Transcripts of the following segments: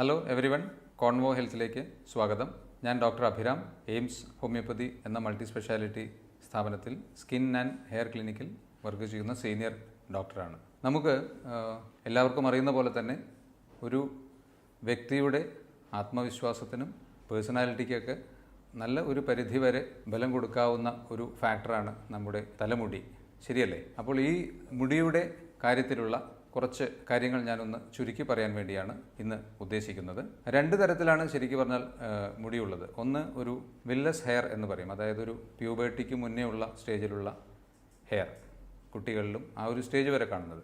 Hello every one, Convo ഹെൽത്തിലേക്ക് സ്വാഗതം. ഞാൻ doctor Abhiram, AIIMS homeopathy എന്ന മൾട്ടി സ്പെഷ്യാലിറ്റി സ്ഥാപനത്തിൽ സ്കിൻ ആൻഡ് ഹെയർ ക്ലിനിക്കിൽ വർക്ക് ചെയ്യുന്ന സീനിയർ ഡോക്ടറാണ്. നമുക്ക് എല്ലാവർക്കും അറിയുന്ന പോലെ തന്നെ ഒരു വ്യക്തിയുടെ ആത്മവിശ്വാസത്തിനും പേഴ്സണാലിറ്റിക്കൊക്കെ നല്ല ഒരു പരിധി വരെ ബലം കൊടുക്കാവുന്ന ഒരു ഫാക്ടറാണ് നമ്മുടെ തലമുടി, ശരിയല്ലേ? അപ്പോൾ ഈ മുടിയുടെ കാര്യത്തിലുള്ള കുറച്ച് കാര്യങ്ങൾ ഞാനൊന്ന് ചുരുക്കി പറയാൻ വേണ്ടിയാണ് ഇന്ന് ഉദ്ദേശിക്കുന്നത്. രണ്ട് തരത്തിലാണ് ശരിക്കും പറഞ്ഞാൽ മുടിയുള്ളത്. ഒന്ന് ഒരു വില്ലസ് ഹെയർ എന്ന് പറയും, അതായത് ഒരു പ്യൂബേർട്ടിക്ക് മുന്നേ ഉള്ള സ്റ്റേജിലുള്ള ഹെയർ, കുട്ടികളിലും ആ ഒരു സ്റ്റേജ് വരെ കാണുന്നത്.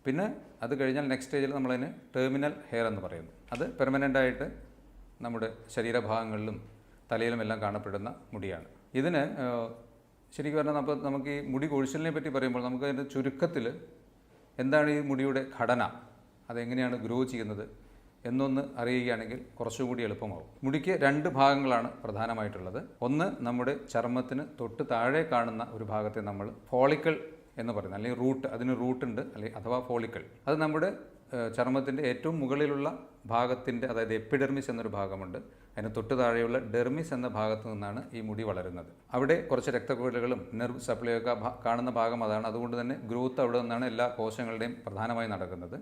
പിന്നെ അത് കഴിഞ്ഞാൽ നെക്സ്റ്റ് സ്റ്റേജിൽ നമ്മളതിന് ടെർമിനൽ ഹെയർ എന്ന് പറയുന്നു. അത് പെർമനൻ്റായിട്ട് നമ്മുടെ ശരീരഭാഗങ്ങളിലും തലയിലും എല്ലാം കാണപ്പെടുന്ന മുടിയാണ്. ഇതിന് ശരിക്കും പറഞ്ഞാൽ നമുക്ക് ഈ മുടി കൊഴിച്ചിലിനെ പറ്റി പറയുമ്പോൾ നമുക്ക് അതിൻ്റെ ചുരുക്കത്തിൽ എന്താണ് ഈ മുടിയുടെ ഘടന, അതെങ്ങനെയാണ് ഗ്രോ ചെയ്യുന്നത് എന്നൊന്ന് അറിയുകയാണെങ്കിൽ കുറച്ചുകൂടി എളുപ്പമാവും. മുടിക്ക് രണ്ട് ഭാഗങ്ങളാണ് പ്രധാനമായിട്ടുള്ളത്. ഒന്ന് നമ്മുടെ ചർമ്മത്തിന് തൊട്ട് താഴെ കാണുന്ന ഒരു ഭാഗത്തെ നമ്മൾ ഫോളിക്കിൾ എന്ന് പറയുന്നത്, അല്ലെങ്കിൽ റൂട്ട്, അതിന് റൂട്ടുണ്ട് അല്ലെങ്കിൽ അഥവാ ഫോളിക്കിൾ. അത് നമ്മുടെ ചർമ്മത്തിൻ്റെ ഏറ്റവും മുകളിലുള്ള ഭാഗത്തിൻ്റെ, അതായത് എപ്പിഡെർമിസ് എന്നൊരു ഭാഗമുണ്ട്. അതിന് തൊട്ട് താഴെയുള്ള ഡെർമിസ് എന്ന ഭാഗത്തു നിന്നാണ് ഈ മുടി വളരുന്നത്. അവിടെ കുറച്ച് രക്തക്കുഴലുകളും നെർവ് സപ്ലൈയൊക്കെ കാണുന്ന ഭാഗം അതാണ്. അതുകൊണ്ട് തന്നെ ഗ്രോത്ത് അവിടെ നിന്നാണ് എല്ലാ കോശങ്ങളുടെയും പ്രധാനമായി നടക്കുന്നത്.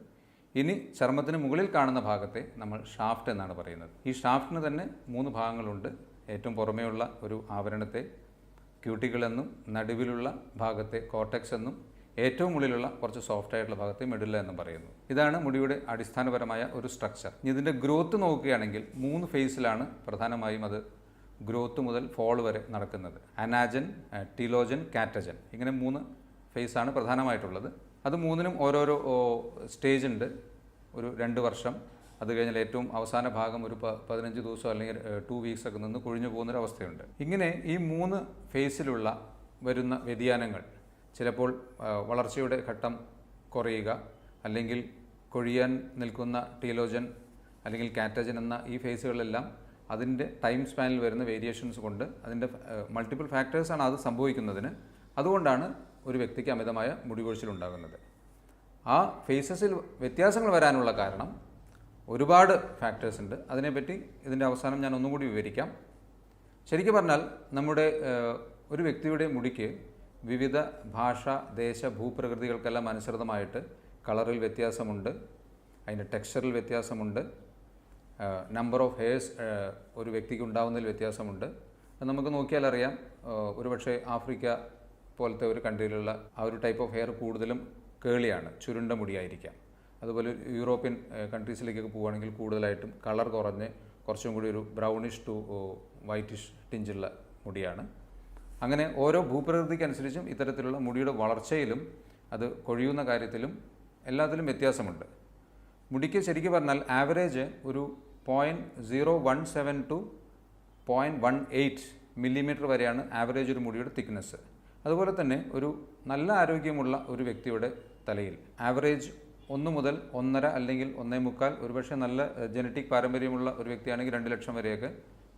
ഇനി ചർമ്മത്തിന് മുകളിൽ കാണുന്ന ഭാഗത്തെ നമ്മൾ ഷാഫ്റ്റ് എന്നാണ് പറയുന്നത്. ഈ ഷാഫ്റ്റിന് തന്നെ 3 ഭാഗങ്ങളുണ്ട്. ഏറ്റവും പുറമേയുള്ള ഒരു ആവരണത്തെ ക്യൂട്ടിക്കിൾ എന്നും, നടുവിലുള്ള ഭാഗത്തെ കോർട്ടെക്സ് എന്നും, ഏറ്റവും ഉള്ളിലുള്ള കുറച്ച് സോഫ്റ്റ് ആയിട്ടുള്ള ഭാഗത്തെ മെഡുല്ല എന്നും പറയുന്നു. ഇതാണ് മുടിയുടെ അടിസ്ഥാനപരമായ ഒരു സ്ട്രക്ചർ. ഇതിൻ്റെ ഗ്രോത്ത് നോക്കുകയാണെങ്കിൽ 3 ഫേസിലാണ് പ്രധാനമായും അത് ഗ്രോത്ത് മുതൽ ഫോൾ വരെ നടക്കുന്നത്. അനാജൻ, ടീലോജൻ, കാറ്റജൻ, ഇങ്ങനെ 3 ഫേസാണ് പ്രധാനമായിട്ടുള്ളത്. അത് 3നും ഓരോരോ സ്റ്റേജ് ഉണ്ട്. ഒരു 2 വർഷം, അത് കഴിഞ്ഞാൽ ഏറ്റവും അവസാന ഭാഗം ഒരു 15 ദിവസം അല്ലെങ്കിൽ 2 വീക്സ് ഒക്കെ നിന്ന് കൊഴിഞ്ഞു പോകുന്നൊരവസ്ഥയുണ്ട്. ഇങ്ങനെ ഈ 3 ഫേസിലുള്ള വരുന്ന വ്യതിയാനങ്ങൾ, ചിലപ്പോൾ വളർച്ചയുടെ ഘട്ടം കുറയുക, അല്ലെങ്കിൽ കൊഴിയാൻ നിൽക്കുന്ന ടീലോജൻ അല്ലെങ്കിൽ കാറ്റജൻ എന്ന ഈ ഫേസുകളെല്ലാം അതിൻ്റെ ടൈം സ്പാനിൽ വരുന്ന വേരിയേഷൻസ് കൊണ്ട് അതിൻ്റെ മൾട്ടിപ്പിൾ ഫാക്ടേഴ്സാണ് അത് സംഭവിക്കുന്നതിന്. അതുകൊണ്ടാണ് ഒരു വ്യക്തിക്ക് അമിതമായ മുടികൊഴിച്ചിലുണ്ടാകുന്നത്. ആ ഫേസസിൽ വ്യത്യാസങ്ങൾ വരാനുള്ള കാരണം ഒരുപാട് ഫാക്ടേഴ്സ് ഉണ്ട്. അതിനെപ്പറ്റി ഇതിൻ്റെ അവസാനം ഞാൻ ഒന്നും കൂടി വിവരിക്കാം. ശരിക്കും പറഞ്ഞാൽ നമ്മുടെ ഒരു വ്യക്തിയുടെ മുടിക്ക് വിവിധ ഭാഷ, ദേശ, ഭൂപ്രകൃതികൾക്കെല്ലാം അനുസൃതമായിട്ട് കളറിൽ വ്യത്യാസമുണ്ട്, അതിൻ്റെ ടെക്സ്ചറിൽ വ്യത്യാസമുണ്ട്, നമ്പർ ഓഫ് ഹെയർസ് ഒരു വ്യക്തിക്ക് ഉണ്ടാകുന്നതിൽ വ്യത്യാസമുണ്ട്. അത് നമുക്ക് നോക്കിയാൽ അറിയാം. ഒരുപക്ഷെ ആഫ്രിക്ക പോലത്തെ ഒരു കൺട്രിയിലുള്ള ആ ഒരു ടൈപ്പ് ഓഫ് ഹെയർ കൂടുതലും കേളിയാണ്, ചുരുണ്ട മുടിയായിരിക്കാം. അതുപോലെ യൂറോപ്യൻ കൺട്രീസിലേക്കൊക്കെ പോവുകയാണെങ്കിൽ കൂടുതലായിട്ടും കളർ കുറഞ്ഞ് കുറച്ചും കൂടി ഒരു ബ്രൗണിഷ് ടു വൈറ്റിഷ് ടിഞ്ചുള്ള മുടിയാണ്. അങ്ങനെ ഓരോ ഭൂപ്രകൃതിക്കനുസരിച്ചും ഇത്തരത്തിലുള്ള മുടിയുടെ വളർച്ചയിലും അത് കൊഴിയുന്ന കാര്യത്തിലും എല്ലാത്തിലും വ്യത്യാസമുണ്ട്. മുടിക്ക് ശരിക്കും പറഞ്ഞാൽ ആവറേജ് ഒരു 0.017 to 0.18 മില്ലിമീറ്റർ വരെയാണ് ആവറേജ് ഒരു മുടിയുടെ തിക്നെസ്. അതുപോലെ തന്നെ ഒരു നല്ല ആരോഗ്യമുള്ള ഒരു വ്യക്തിയുടെ തലയിൽ ആവറേജ് 1 മുതൽ 1.5 അല്ലെങ്കിൽ 1.25, ഒരുപക്ഷെ നല്ല ജനറ്റിക് പാരമ്പര്യമുള്ള ഒരു വ്യക്തിയാണെങ്കിൽ 2 ലക്ഷം വരെയൊക്കെ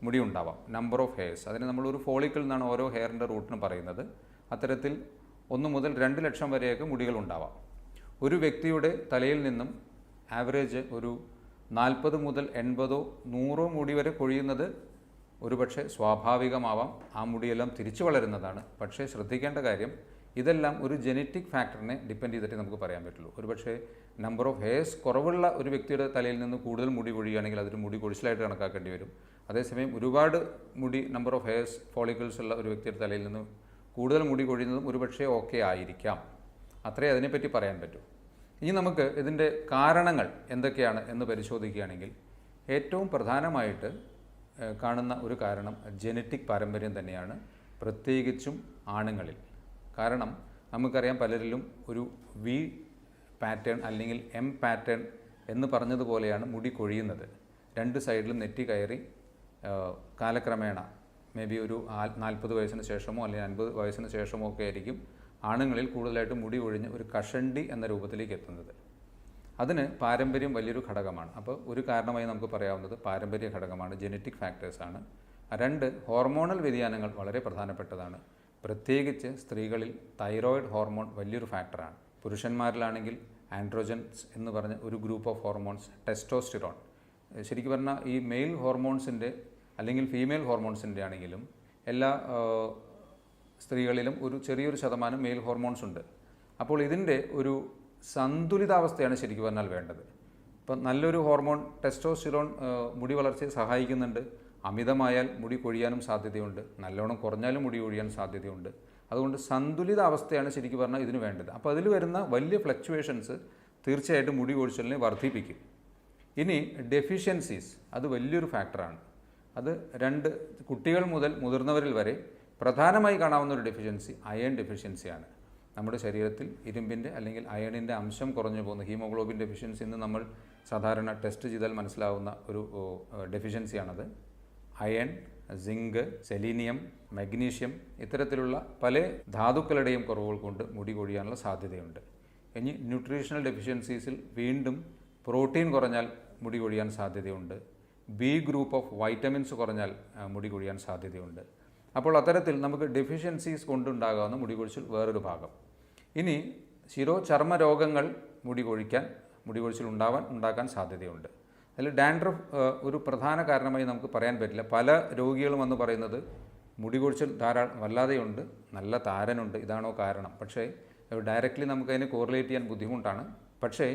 മുടി ഉണ്ടാവാം. നമ്പർ ഓഫ് ഹെയർസ്, അതിന് നമ്മൾ ഒരു ഫോളിക്കിൾ എന്നാണ് ഓരോ ഹെയറിൻ്റെ റൂട്ടിന് പറയുന്നത്. അത്തരത്തിൽ 1 മുതൽ 2 ലക്ഷം വരെയൊക്കെ മുടികൾ ഉണ്ടാവാം. ഒരു വ്യക്തിയുടെ തലയിൽ നിന്നും ആവറേജ് ഒരു 40 മുതൽ 80, 100 മുടി വരെ കൊഴിയുന്നത് ഒരുപക്ഷെ സ്വാഭാവികമാവാം. ആ മുടിയെല്ലാം തിരിച്ചു വളരുന്നതാണ്. പക്ഷേ ശ്രദ്ധിക്കേണ്ട കാര്യം, ഇതെല്ലാം ഒരു ജനറ്റിക് ഫാക്ടറിനെ ഡിപ്പെൻഡ് ചെയ്തിട്ട് നമുക്ക് പറയാൻ പറ്റുള്ളൂ. ഒരുപക്ഷെ നമ്പർ ഓഫ് ഹെയർസ് കുറവുള്ള ഒരു വ്യക്തിയുടെ തലയിൽ നിന്ന് കൂടുതൽ മുടി കൊഴിയുകയാണെങ്കിൽ അതൊരു മുടി കൊഴിച്ചിലായിട്ട് കണക്കാക്കേണ്ടി വരും. അതേസമയം ഒരുപാട് മുടി, നമ്പർ ഓഫ് ഹെയർസ്, ഫോളിക്കിൾസ് ഉള്ള ഒരു വ്യക്തിയുടെ തലയിൽ നിന്ന് കൂടുതൽ മുടി കൊഴിയുന്നതും ഒരുപക്ഷെ ഓക്കെ ആയിരിക്കാം. അത്രേ അതിനെപ്പറ്റി പറയാൻ പറ്റൂ. ഇനി നമുക്ക് ഇതിൻ്റെ കാരണങ്ങൾ എന്തൊക്കെയാണ് എന്ന് പരിശോധിക്കുകയാണെങ്കിൽ ഏറ്റവും പ്രധാനമായിട്ട് കാണുന്ന ഒരു കാരണം ജനറ്റിക് പാരമ്പര്യം തന്നെയാണ്, പ്രത്യേകിച്ചും ആണുങ്ങളിൽ. കാരണം നമുക്കറിയാം, പലരിലും ഒരു വി പാറ്റേൺ അല്ലെങ്കിൽ എം പാറ്റേൺ എന്ന് പറഞ്ഞതുപോലെയാണ് മുടി കൊഴിയുന്നത്. 2 സൈഡിലും നെറ്റി കയറി കാലക്രമേണ മേ ബി ഒരു 40 വയസ്സിന് ശേഷമോ അല്ലെങ്കിൽ 50 വയസ്സിന് ശേഷമോ ഒക്കെ ആയിരിക്കും ആണുങ്ങളിൽ കൂടുതലായിട്ട് മുടി കൊഴിഞ്ഞ് ഒരു കഷണ്ടി എന്ന രൂപത്തിലേക്ക് എത്തുന്നത്. അതിന് പാരമ്പര്യം വലിയൊരു ഘടകമാണ്. അപ്പോൾ ഒരു കാരണമായി നമുക്ക് പറയാവുന്നത് പാരമ്പര്യ ഘടകമാണ്, ജനറ്റിക് ഫാക്ടേഴ്സാണ്. 2, ഹോർമോണൽ വ്യതിയാനങ്ങൾ വളരെ പ്രധാനപ്പെട്ടതാണ്. പ്രത്യേകിച്ച് സ്ത്രീകളിൽ തൈറോയിഡ് ഹോർമോൺ വലിയൊരു ഫാക്ടറാണ്. പുരുഷന്മാരിലാണെങ്കിൽ ആൻഡ്രോജൻസ് എന്ന് പറഞ്ഞ ഒരു ഗ്രൂപ്പ് ഓഫ് ഹോർമോൺസ്, ടെസ്റ്റോസ്റ്റിറോൺ, ശരിക്കും പറഞ്ഞാൽ ഈ മെയിൽ ഹോർമോൺസിൻ്റെ അല്ലെങ്കിൽ ഫീമെയിൽ ഹോർമോൺസിൻ്റെ ആണെങ്കിലും എല്ലാ സ്ത്രീകളിലും ഒരു ചെറിയൊരു ശതമാനം മെയിൽ ഹോർമോൺസ് ഉണ്ട്. അപ്പോൾ ഇതിൻ്റെ ഒരു സന്തുലിതാവസ്ഥയാണ് ശരിക്കും പറഞ്ഞാൽ വേണ്ടത്. ഇപ്പം നല്ലൊരു ഹോർമോൺ ടെസ്റ്റോസ്റ്റിറോൺ മുടി വളർച്ചയെ സഹായിക്കുന്നുണ്ട്. അമിതമായാൽ മുടി കൊഴിയാനും സാധ്യതയുണ്ട്, നല്ലോണം കുറഞ്ഞാലും മുടി കൊഴിയാൻ സാധ്യതയുണ്ട്. അതുകൊണ്ട് സന്തുലിത അവസ്ഥയാണ് ശരിക്കും പറഞ്ഞാൽ ഇതിന് വേണ്ടത്. അപ്പോൾ അതിൽ വരുന്ന വലിയ ഫ്ലക്ച്വേഷൻസ് തീർച്ചയായിട്ടും മുടി കൊഴിച്ചിലിനെ വർദ്ധിപ്പിക്കും. ഇനി ഡെഫിഷ്യൻസീസ്, അത് വലിയൊരു ഫാക്ടറാണ്. അത് കുട്ടികൾ മുതൽ മുതിർന്നവരിൽ വരെ പ്രധാനമായി കാണാവുന്ന ഒരു ഡെഫിഷ്യൻസി അയൺ ഡെഫിഷ്യൻസിയാണ്. നമ്മുടെ ശരീരത്തിൽ ഇരുമ്പിൻ്റെ അല്ലെങ്കിൽ അയണിൻ്റെ അംശം കുറഞ്ഞു പോകുന്ന ഹീമോഗ്ലോബിൻ ഡെഫിഷ്യൻസി എന്ന് നമ്മൾ സാധാരണ ടെസ്റ്റ് ചെയ്താൽ മനസ്സിലാവുന്ന ഒരു ഡെഫിഷ്യൻസിയാണത്. അയൺ, സിങ്ക്, സെലീനിയം, മഗ്നീഷ്യം ഇത്തരത്തിലുള്ള പല ധാതുക്കളുടെയും കുറവുകൾ കൊണ്ട് മുടി കൊഴിയാനുള്ള സാധ്യതയുണ്ട്. ഇനി ന്യൂട്രീഷണൽ ഡെഫിഷ്യൻസീസിൽ വീണ്ടും പ്രോട്ടീൻ കുറഞ്ഞാൽ മുടി കൊഴിയാൻ സാധ്യതയുണ്ട്. ബി ഗ്രൂപ്പ് ഓഫ് വൈറ്റമിൻസ് കുറഞ്ഞാൽ മുടി കൊഴിയാൻ സാധ്യതയുണ്ട്. അപ്പോൾ അത്തരത്തിൽ നമുക്ക് ഡെഫിഷ്യൻസീസ് കൊണ്ടുണ്ടാകാവുന്ന മുടി കൊഴിച്ചിൽ വേറൊരു ഭാഗം. ഇനി ശിരോചർമ്മ രോഗങ്ങൾ മുടി കൊഴിച്ചിൽ ഉണ്ടാക്കാൻ സാധ്യതയുണ്ട്. അതിൽ ഡാൻഡ്രഫ് ഒരു പ്രധാന കാരണമായി നമുക്ക് പറയാൻ പറ്റില്ല. പല രോഗികളും വന്ന് പറയുന്നത് മുടി കൊഴിച്ചിൽ വല്ലാതെയുണ്ട്, നല്ല താരനുണ്ട്, ഇതാണോ കാരണം. പക്ഷേ ഡയറക്റ്റ്ലി നമുക്കതിനെ കോറിലേറ്റ് ചെയ്യാൻ ബുദ്ധിമുട്ടാണ്. പക്ഷേ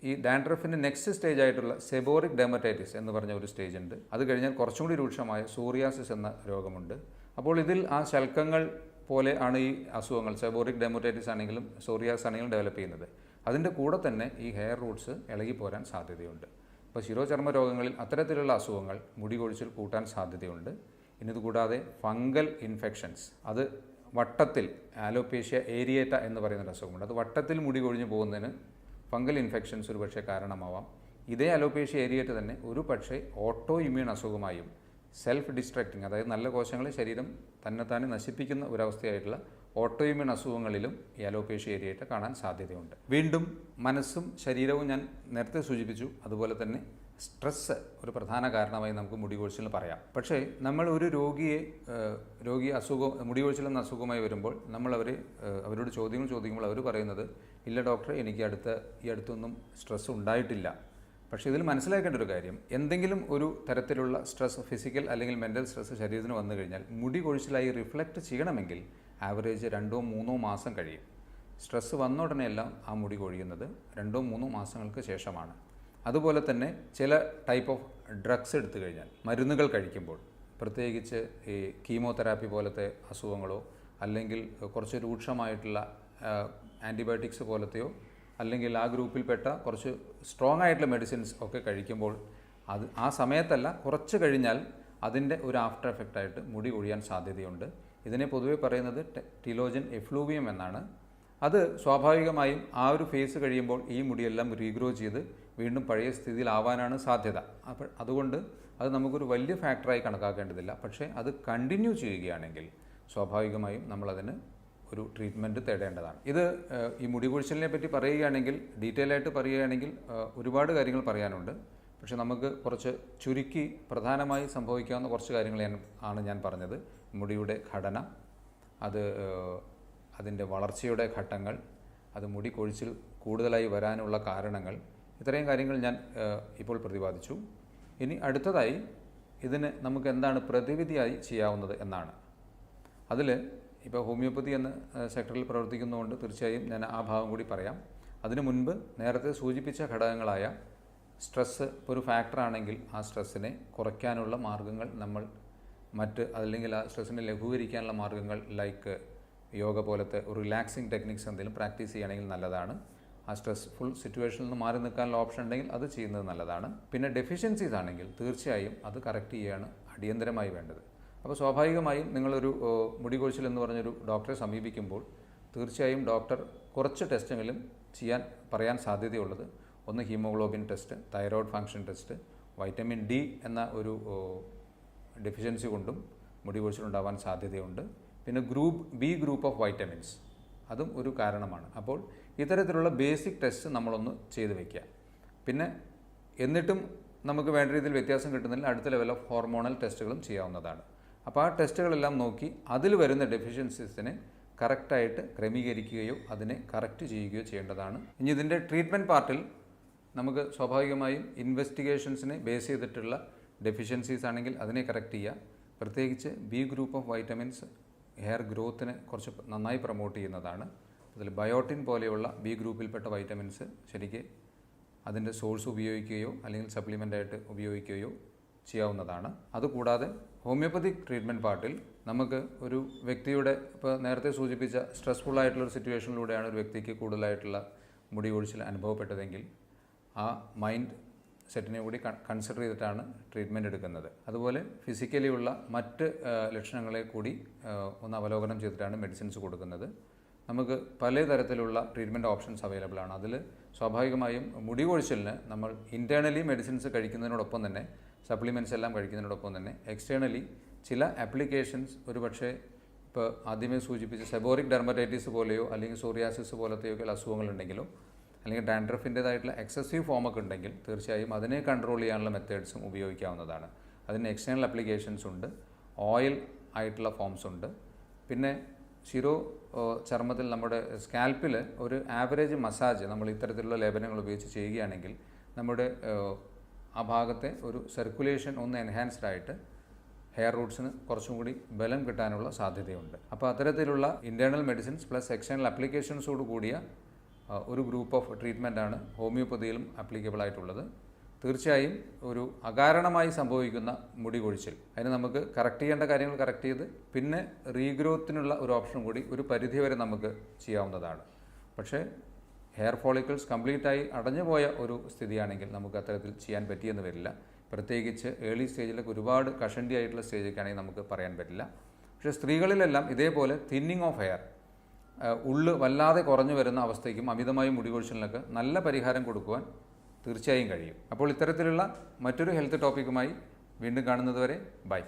ഈ ഡാൻഡ്രഫിൻ്റെ നെക്സ്റ്റ് സ്റ്റേജ് ആയിട്ടുള്ള സെബോറിക് ഡെർമറ്റൈറ്റിസ് എന്ന് പറഞ്ഞ ഒരു സ്റ്റേജ് ഉണ്ട്. അത് കഴിഞ്ഞാൽ കുറച്ചും കൂടി രൂക്ഷമായ സോറിയാസിസ് എന്ന രോഗമുണ്ട്. അപ്പോൾ ഇതിൽ ആ ശൽക്കങ്ങൾ പോലെ ആണ് ഈ അസുഖങ്ങൾ, സെബോറിക് ഡെർമറ്റൈറ്റിസ് ആണെങ്കിലും സോറിയാസിസ് ആണെങ്കിലും ഡെവലപ്പ് ചെയ്യുന്നത്. അതിൻ്റെ കൂടെ തന്നെ ഈ ഹെയർ റൂട്ട്സ് ഇളകിപ്പോരാൻ സാധ്യതയുണ്ട്. അപ്പോൾ ശിരോചർമ്മ രോഗങ്ങളിൽ അത്തരത്തിലുള്ള അസുഖങ്ങൾ മുടി കൊഴിച്ചിൽ കൂട്ടാൻ സാധ്യതയുണ്ട്. ഇതുകൂടാതെ ഫംഗൽ ഇൻഫെക്ഷൻസ്, അത് വട്ടത്തിൽ ആലോപേഷ്യ ഏരിയേറ്റ എന്ന് പറയുന്നൊരു അസുഖമുണ്ട്. അത് വട്ടത്തിൽ മുടി കൊഴിഞ്ഞു പോകുന്നതിന് ഫംഗൽ ഇൻഫെക്ഷൻസ് ഒരു പക്ഷേ കാരണമാവാം. ഇതേ അലോപേഷ്യ ഏരിയേറ്റ തന്നെ ഒരു പക്ഷേ ഓട്ടോ ഇമ്മ്യൂൺ അസുഖമായും സെൽഫ് ഡിസ്ട്രക്റ്റിംഗ്, അതായത് നല്ല കോശങ്ങളെ ശരീരം തന്നെത്താനെ നശിപ്പിക്കുന്ന ഒരവസ്ഥയായിട്ടുള്ള ഓട്ടോ ഇമ്മ്യൂൺ അസുഖങ്ങളിലും ഈ അലോപേഷ്യ ഏരിയേറ്റ കാണാൻ സാധ്യതയുണ്ട്. വീണ്ടും മനസ്സും ശരീരവും ഞാൻ നേരത്തെ സൂചിപ്പിച്ചു. അതുപോലെ തന്നെ സ്ട്രെസ്സ് ഒരു പ്രധാന കാരണമായി നമുക്ക് മുടി കൊഴിച്ചിലിന് പറയാം. പക്ഷേ നമ്മൾ ഒരു രോഗി മുടി കൊഴിച്ചിലെന്ന അസുഖമായി വരുമ്പോൾ നമ്മൾ അവരോട് ചോദ്യങ്ങൾ ചോദിക്കുമ്പോൾ അവർ പറയുന്നത്, ഇല്ല ഡോക്ടറെ, എനിക്ക് ഈ അടുത്തൊന്നും സ്ട്രെസ് ഉണ്ടായിട്ടില്ല. പക്ഷേ ഇതിൽ മനസ്സിലാക്കേണ്ട ഒരു കാര്യം, എന്തെങ്കിലും ഒരു തരത്തിലുള്ള സ്ട്രെസ്, ഫിസിക്കൽ അല്ലെങ്കിൽ മെൻ്റൽ സ്ട്രെസ് ശരീരത്തിന് വന്നു കഴിഞ്ഞാൽ മുടി കൊഴിച്ചിലായി റിഫ്ലക്റ്റ് ചെയ്യണമെങ്കിൽ ആവറേജ് 2-3 മാസം കഴിയും. സ്ട്രെസ് വന്ന ഉടനെയെല്ലാം ആ മുടി കൊഴിയുന്നത് 2-3 മാസങ്ങൾക്ക് ശേഷമാണ്. അതുപോലെ തന്നെ ചില ടൈപ്പ് ഓഫ് ഡ്രഗ്സ് എടുത്തു കഴിഞ്ഞാൽ, മരുന്നുകൾ കഴിക്കുമ്പോൾ, പ്രത്യേകിച്ച് ഈ കീമോതെറാപ്പി പോലത്തെ അസുഖങ്ങളോ അല്ലെങ്കിൽ കുറച്ച് രൂക്ഷമായിട്ടുള്ള ആൻറ്റിബയോട്ടിക്സ് പോലത്തെയോ അല്ലെങ്കിൽ ആ ഗ്രൂപ്പിൽപ്പെട്ട കുറച്ച് സ്ട്രോങ് ആയിട്ടുള്ള മെഡിസിൻസ് ഒക്കെ കഴിക്കുമ്പോൾ ആ സമയത്തല്ല, കുറച്ച് കഴിഞ്ഞാൽ അതിൻ്റെ ഒരു ആഫ്റ്റർ എഫക്റ്റായിട്ട് മുടി കൊഴിയാൻ സാധ്യതയുണ്ട്. ഇതിനെ പൊതുവെ പറയുന്നത് ടിലോജൻ എഫ്ലൂവിയം എന്നാണ്. അത് സ്വാഭാവികമായും ആ ഒരു ഫേസ് കഴിയുമ്പോൾ ഈ മുടിയെല്ലാം റീഗ്രോ ചെയ്ത് വീണ്ടും പഴയ സ്ഥിതിയിലാവാനാണ് സാധ്യത. അപ്പോൾ അതുകൊണ്ട് അത് നമുക്കൊരു വലിയ ഫാക്ടറായി കണക്കാക്കേണ്ടതില്ല. പക്ഷേ അത് കണ്ടിന്യൂ ചെയ്യുകയാണെങ്കിൽ സ്വാഭാവികമായും നമ്മളതിന് ഒരു ട്രീറ്റ്മെൻറ്റ് തേടേണ്ടതാണ്. ഇത് ഈ മുടി കൊഴിച്ചിലിനെ പറ്റി പറയുകയാണെങ്കിൽ, ഡീറ്റെയിൽ ആയിട്ട് പറയുകയാണെങ്കിൽ ഒരുപാട് കാര്യങ്ങൾ പറയാനുണ്ട്. പക്ഷെ നമുക്ക് കുറച്ച് ചുരുക്കി പ്രധാനമായി സംഭവിക്കാവുന്ന കുറച്ച് കാര്യങ്ങൾ ഞാൻ പറഞ്ഞത്. മുടിയുടെ ഘടന, അതിൻ്റെ വളർച്ചയുടെ ഘട്ടങ്ങൾ, അത് മുടി കൊഴിച്ചിൽ കൂടുതലായി വരാനുള്ള കാരണങ്ങൾ, ഇത്രയും കാര്യങ്ങൾ ഞാൻ ഇപ്പോൾ പ്രതിപാദിച്ചു. ഇനി അടുത്തതായി ഇതിന് നമുക്ക് എന്താണ് പ്രതിവിധിയായി ചെയ്യാവുന്നത് എന്നാണ്. അതിൽ ഇപ്പോൾ ഹോമിയോപ്പതി എന്ന സെക്ടറിൽ പ്രവർത്തിക്കുന്നതുകൊണ്ട് തീർച്ചയായും ഞാൻ ആ ഭാഗം കൂടി പറയാം. അതിനു മുൻപ് നേരത്തെ സൂചിപ്പിച്ച ഘടകങ്ങളായ സ്ട്രെസ്സ് ഒരു ഫാക്ടറാണെങ്കിൽ ആ സ്ട്രെസ്സിനെ കുറയ്ക്കാനുള്ള മാർഗ്ഗങ്ങൾ അല്ലെങ്കിൽ ആ സ്ട്രെസ്സിനെ ലഘൂകരിക്കാനുള്ള മാർഗ്ഗങ്ങൾ ലൈക്ക് യോഗ പോലത്തെ ഒരു റിലാക്സിങ് ടെക്നിക്സ് എന്തെങ്കിലും പ്രാക്ടീസ് ചെയ്യുകയാണെങ്കിൽ നല്ലതാണ്. ആ സ്ട്രെസ്ഫുൾ സിറ്റുവേഷനിൽ നിന്ന് മാറി നിൽക്കാനുള്ള ഓപ്ഷൻ ഉണ്ടെങ്കിൽ അത് ചെയ്യുന്നത് നല്ലതാണ്. പിന്നെ ഡെഫിഷ്യൻസീസ് ആണെങ്കിൽ തീർച്ചയായും അത് കറക്റ്റ് ചെയ്യുകയാണ് അടിയന്തരമായി വേണ്ടത്. അപ്പോൾ സ്വാഭാവികമായും നിങ്ങളൊരു മുടി കൊഴിച്ചിൽ എന്ന് പറഞ്ഞൊരു ഡോക്ടറെ സമീപിക്കുമ്പോൾ തീർച്ചയായും ഡോക്ടർ കുറച്ച് ടെസ്റ്റെങ്കിലും പറയാൻ സാധ്യതയുള്ളത്, ഒന്ന് haemoglobin test, thyroid function test, vitamin D എന്ന ഒരു ഡെഫിഷ്യൻസി കൊണ്ടും മുടി കൊഴിച്ചിലുണ്ടാവാൻ സാധ്യതയുണ്ട്. പിന്നെ ബി ഗ്രൂപ്പ് ഓഫ് വൈറ്റമിൻസ്, അതും ഒരു കാരണമാണ്. അപ്പോൾ ഇത്തരത്തിലുള്ള ബേസിക് ടെസ്റ്റ് നമ്മളൊന്ന് ചെയ്ത് വയ്ക്കുക. പിന്നെ എന്നിട്ടും നമുക്ക് വേണ്ട രീതിയിൽ വ്യത്യാസം കിട്ടുന്നതിൽ അടുത്ത ലെവൽ ഓഫ് ഹോർമോണൽ ടെസ്റ്റുകളും ചെയ്യാവുന്നതാണ്. അപ്പോൾ ആ ടെസ്റ്റുകളെല്ലാം നോക്കി അതിൽ വരുന്ന ഡെഫിഷ്യൻസീസിനെ കറക്റ്റായിട്ട് ക്രമീകരിക്കുകയോ അതിനെ കറക്റ്റ് ചെയ്യുകയോ ചെയ്യേണ്ടതാണ്. ഇനി ഇതിൻ്റെ ട്രീറ്റ്മെൻറ്റ് പാർട്ടിൽ നമുക്ക് സ്വാഭാവികമായും ഇൻവെസ്റ്റിഗേഷൻസിനെ ബേസ് ചെയ്തിട്ടുള്ള ഡെഫിഷ്യൻസീസ് ആണെങ്കിൽ അതിനെ കറക്റ്റ് ചെയ്യുക. പ്രത്യേകിച്ച് B group of vitamins hair ഗ്രോത്തിനെ കുറച്ച് നന്നായി പ്രൊമോട്ട് ചെയ്യുന്നതാണ്. അതിൽ ബയോട്ടിൻ പോലെയുള്ള ബി ഗ്രൂപ്പിൽപ്പെട്ട വൈറ്റമിൻസ് ശരിക്ക് അതിൻ്റെ സോഴ്സ് ഉപയോഗിക്കുകയോ അല്ലെങ്കിൽ സപ്ലിമെൻ്റായിട്ട് ഉപയോഗിക്കുകയോ ചെയ്യാവുന്നതാണ്. അതുകൂടാതെ ഹോമിയോപ്പതിക് ട്രീറ്റ്മെൻറ്റ് പാർട്ടിൽ നമുക്ക് ഒരു വ്യക്തിയുടെ ഇപ്പോൾ നേരത്തെ സൂചിപ്പിച്ച സ്ട്രെസ്ഫുൾ ആയിട്ടുള്ളൊരു സിറ്റുവേഷനിലൂടെയാണ് ഒരു വ്യക്തിക്ക് കൂടുതലായിട്ടുള്ള മുടി കൊഴിച്ചിൽ അനുഭവപ്പെട്ടതെങ്കിൽ ആ മൈൻഡ് സെറ്റിനെ കൂടി കൺസിഡർ ചെയ്തിട്ടാണ് ട്രീറ്റ്മെൻറ്റ് എടുക്കുന്നത്. അതുപോലെ ഫിസിക്കലി ഉള്ള മറ്റ് ലക്ഷണങ്ങളെ കൂടി ഒന്ന് അവലോകനം ചെയ്തിട്ടാണ് മെഡിസിൻസ് കൊടുക്കുന്നത്. നമുക്ക് പലതരത്തിലുള്ള ട്രീറ്റ്മെൻറ്റ് ഓപ്ഷൻസ് അവൈലബിൾ ആണ്. അതിൽ സ്വാഭാവികമായും മുടി കൊഴിച്ചിലിന് നമ്മൾ ഇൻറ്റേർണലി മെഡിസിൻസ് കഴിക്കുന്നതിനോടൊപ്പം തന്നെ സപ്ലിമെൻറ്റ്സ് എല്ലാം കഴിക്കുന്നതിനോടൊപ്പം തന്നെ എക്സ്റ്റേണലി ചില ആപ്ലിക്കേഷൻസ് ഒരു പക്ഷേ ഇപ്പോൾ ആദ്യമേ സൂചിപ്പിച്ച സെബോറിക് ഡെർമറ്റൈറ്റിസ് പോലെയോ അല്ലെങ്കിൽ സോറിയാസിസ് പോലത്തെയൊക്കെ അസുഖങ്ങളുണ്ടെങ്കിലോ അല്ലെങ്കിൽ ഡാൻഡ്രഫിൻ്റേതായിട്ടുള്ള എക്സസീവ് ഫോമൊക്കെ ഉണ്ടെങ്കിൽ തീർച്ചയായും അതിനെ കൺട്രോൾ ചെയ്യാനുള്ള മെത്തേഡ്സും ഉപയോഗിക്കാവുന്നതാണ്. അതിന് എക്സ്റ്റേണൽ ആപ്ലിക്കേഷൻസ് ഉണ്ട്, ഓയിൽ ആയിട്ടുള്ള ഫോംസ് ഉണ്ട്. പിന്നെ ചർമ്മത്തിൽ നമ്മുടെ സ്കാൽപ്പിൽ ഒരു ആവറേജ് മസാജ് നമ്മൾ ഇത്തരത്തിലുള്ള ലേപനങ്ങൾ ഉപയോഗിച്ച് ചെയ്യുകയാണെങ്കിൽ നമ്മുടെ ആ ഭാഗത്തെ ഒരു സർക്കുലേഷൻ ഒന്ന് എൻഹാൻസ്ഡ് ആയിട്ട് ഹെയർ റൂട്ട്സിന് കുറച്ചും കൂടി ബലം കിട്ടാനുള്ള സാധ്യതയുണ്ട്. അപ്പോൾ അത്തരത്തിലുള്ള ഇൻറ്റേർണൽ മെഡിസിൻസ് പ്ലസ് എക്സ്റ്റേണൽ ആപ്ലിക്കേഷൻസോട് കൂടിയ ഒരു ഗ്രൂപ്പ് ഓഫ് ട്രീറ്റ്മെൻറ്റാണ് ഹോമിയോപ്പതിയിലും ആപ്ലിക്കബിൾ ആയിട്ടുള്ളത്. തീർച്ചയായും ഒരു അകാരണമായി സംഭവിക്കുന്ന മുടി കൊഴിച്ചിൽ അതിന് നമുക്ക് കറക്റ്റ് ചെയ്യേണ്ട കാര്യങ്ങൾ കറക്റ്റ് ചെയ്ത് പിന്നെ റീഗ്രോത്തിനുള്ള ഒരു ഓപ്ഷൻ കൂടി ഒരു പരിധിവരെ നമുക്ക് ചെയ്യാവുന്നതാണ്. പക്ഷേ ഹെയർ ഫോളിക്കിൾസ് കംപ്ലീറ്റായി അടഞ്ഞുപോയ ഒരു സ്ഥിതിയാണെങ്കിൽ നമുക്ക് അത്തരത്തിൽ ചെയ്യാൻ പറ്റിയെന്ന് വരില്ല. പ്രത്യേകിച്ച് ഏർലി സ്റ്റേജിലൊക്കെ ഒരുപാട് കഷണ്ടി ആയിട്ടുള്ള സ്റ്റേജൊക്കെ ആണെങ്കിൽ നമുക്ക് പറയാൻ പറ്റില്ല. പക്ഷേ സ്ത്രീകളിലെല്ലാം ഇതേപോലെ തിന്നിങ് ഓഫ് ഹെയർ ഉള്ളു വല്ലാതെ കുറഞ്ഞു വരുന്ന അവസ്ഥയ്ക്കും അമിതമായി മുടി കൊഴിച്ചിലിനൊക്കെ നല്ല പരിഹാരം കൊടുക്കുവാൻ തീർച്ചയായും കഴിയും. അപ്പോൾ ഇത്തരത്തിലുള്ള മറ്റൊരു ഹെൽത്ത് ടോപ്പിക്കുമായി വീണ്ടും കാണുന്നതുവരെ ബൈ.